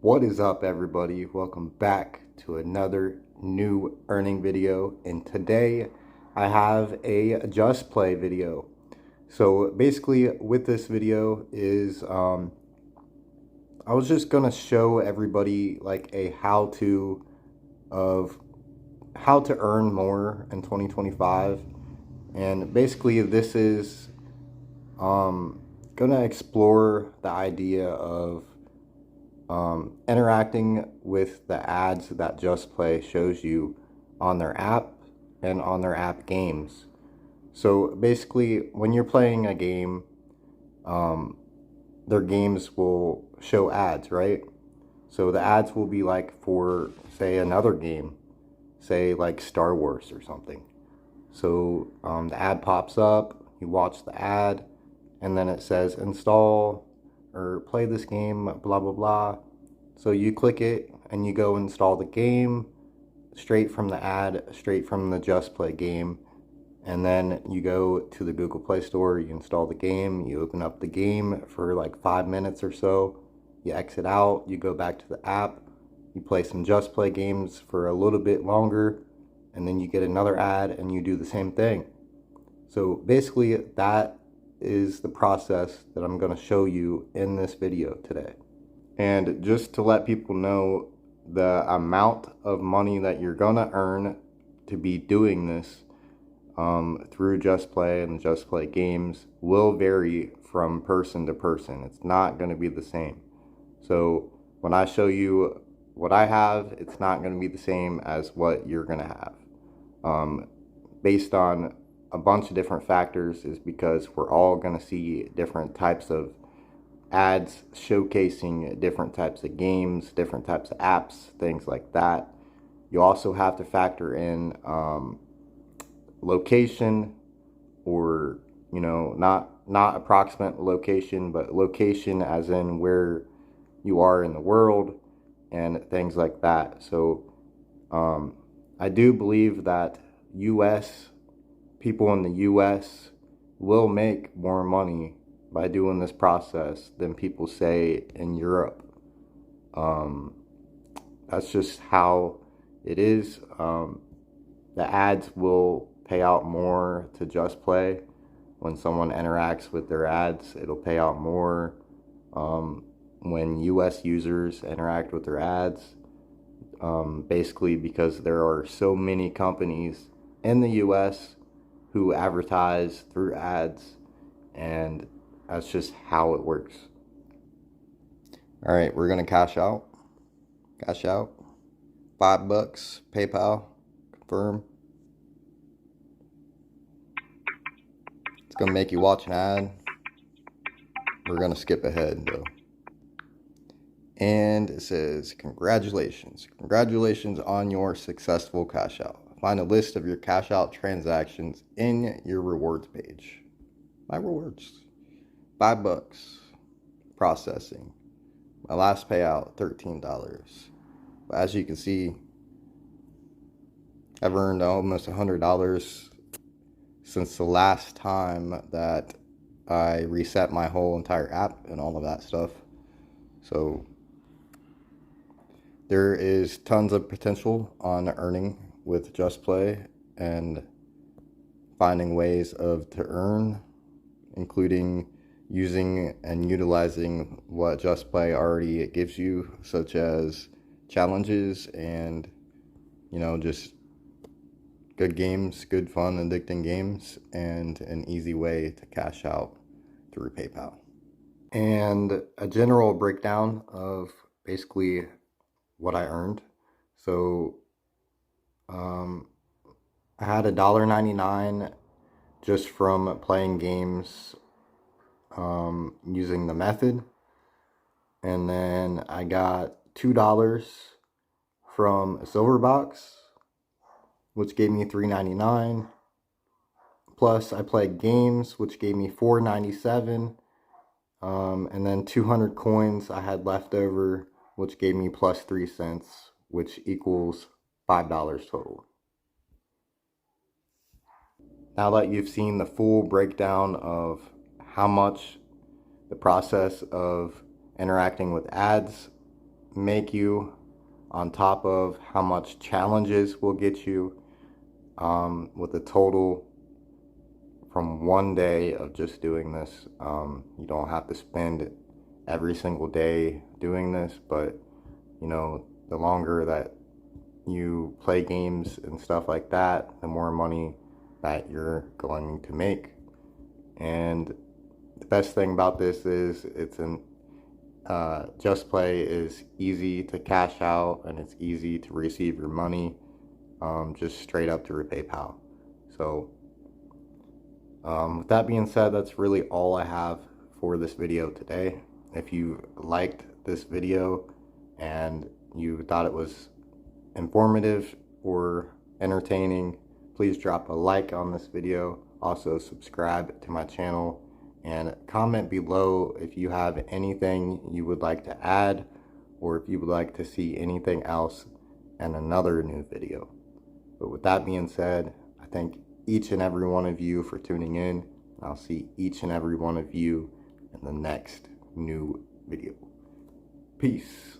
What is up, everybody? Welcome back to another new earning video, and today I have a JustPlay video. So basically with this video is I was just gonna show everybody like a how-to of how to earn more in 2025, and basically this is gonna explore the idea of interacting with the ads that JustPlay shows you on their app and on their app games. So basically, when you're playing a game, their games will show ads, right? So the ads will be like for, say, another game, say like Star Wars or something. So the ad pops up, you watch the ad, and then it says install or play this game, blah blah blah. So you click it and you go install the game straight from the ad, straight from the JustPlay game, and then you go to the Google Play Store, you install the game, you open up the game for like 5 minutes or so, you exit out, you go back to the app, you play some JustPlay games for a little bit longer, and then you get another ad and you do the same thing. So basically that is the process that I'm going to show you in this video today. And just to let people know, the amount of money that you're going to earn to be doing this through JustPlay and JustPlay games will vary from person to person. It's not going to be the same. So when I show you what I have, it's not going to be the same as what you're going to have. Based on a bunch of different factors, is because we're all going to see different types of ads showcasing different types of games, different types of apps, things like that. You also have to factor in location, or not approximate location, but location as in where you are in the world and things like that. So I do believe that people in the US will make more money by doing this process than people say in Europe. That's just how it is. The ads will pay out more to JustPlay. When someone interacts with their ads, it'll pay out more. When US users interact with their ads, basically because there are so many companies in the US who advertise through ads, and that's just how it works. All right, we're gonna cash out. $5, PayPal, confirm. It's gonna make you watch an ad. We're gonna skip ahead though. And it says, congratulations on your successful cash out. Find a list of your cash out transactions in your rewards page. My rewards, $5 processing. My last payout, $13. But as you can see, I've earned almost $100 since the last time that I reset my whole entire app and all of that stuff. So there is tons of potential on earning with JustPlay and finding ways to earn, including using and utilizing what JustPlay already gives you, such as challenges and just good games, good fun addicting games, and an easy way to cash out through PayPal. And a general breakdown of basically what I earned. So I had $1.99 just from playing games using the method, and then I got $2 from a silver box, which gave me $3.99. Plus I played games, which gave me $4.97, and then 200 coins I had left over, which gave me plus 3 cents, which equals $5 total. Now that you've seen the full breakdown of how much the process of interacting with ads make you, on top of how much challenges will get you, with a total from 1 day of just doing this. You don't have to spend every single day doing this, but you know, the longer that you play games and stuff like that, the more money that you're going to make. And the best thing about this is it's an JustPlay is easy to cash out, and it's easy to receive your money, just straight up to your PayPal. So with that being said, that's really all I have for this video today. If you liked this video and you thought it was informative or entertaining, please drop a like on this video. Also subscribe to my channel and comment below if you have anything you would like to add, or if you would like to see anything else in another new video. But with that being said, I thank each and every one of you for tuning in. I'll see each and every one of you in the next new video. Peace.